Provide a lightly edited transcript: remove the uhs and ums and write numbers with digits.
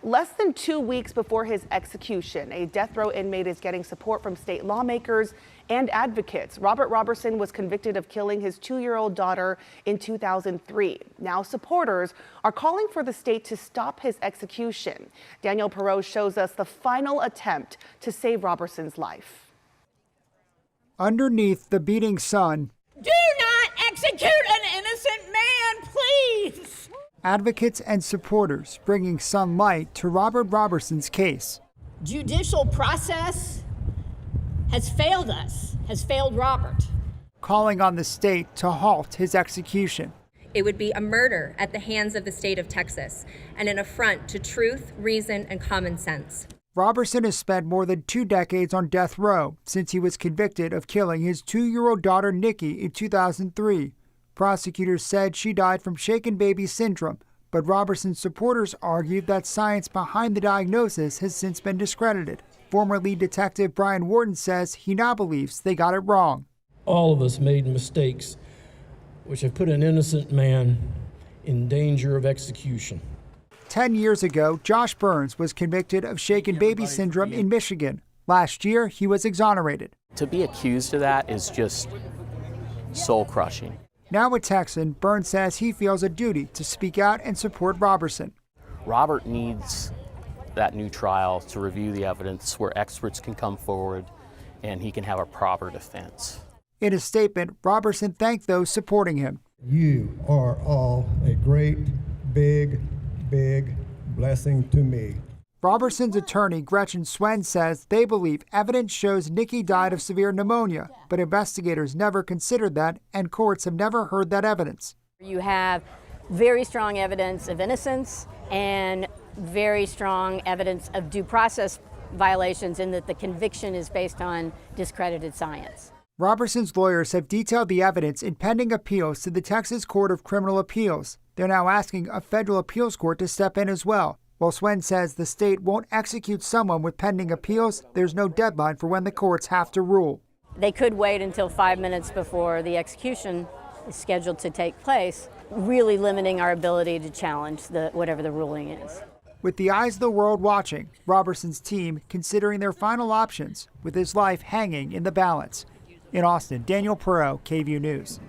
Less than 2 weeks before his execution, a death row inmate is getting support from state lawmakers and advocates. Robert Roberson was convicted of killing his 2-year-old daughter in 2003. Now supporters are calling for the state to stop his execution. Daniel Perot shows us the final attempt to save Roberson's life. Underneath the beating sun, "Do not execute an innocent man, please!" Advocates and supporters bringing some light to Robert Roberson's case. Judicial process has failed us, has failed Robert. Calling on the state to halt his execution. It would be a murder at the hands of the state of Texas and an affront to truth, reason, and common sense. Roberson has spent more than 2 decades on death row since he was convicted of killing his 2-year-old daughter Nikki in 2003. Prosecutors said she died from shaken baby syndrome, but Roberson's supporters argued that science behind the diagnosis has since been discredited. Former lead detective Brian Wharton says he now believes they got it wrong. All of us made mistakes which have put an innocent man in danger of execution. 10 years ago, Josh Burns was convicted of shaken baby syndrome in Michigan. Last year, he was exonerated. To be accused of that is just soul-crushing. Now a Texan, Burns says he feels a duty to speak out and support Roberson. Robert needs that new trial to review the evidence where experts can come forward and he can have a proper defense. In a statement, Roberson thanked those supporting him. You are all a great, big blessing to me. Roberson's attorney, Gretchen Swen, says they believe evidence shows Nikki died of severe pneumonia, but investigators never considered that, and courts have never heard that evidence. You have very strong evidence of innocence and very strong evidence of due process violations in that the conviction is based on discredited science. Roberson's lawyers have detailed the evidence in pending appeals to the Texas Court of Criminal Appeals. They're now asking a federal appeals court to step in as well. While Swen says the state won't execute someone with pending appeals, there's no deadline for when the courts have to rule. They could wait until 5 minutes before the execution is scheduled to take place, really limiting our ability to challenge whatever the ruling is. With the eyes of the world watching, Roberson's team considering their final options, with his life hanging in the balance. In Austin, Daniel Perot, KVUE News.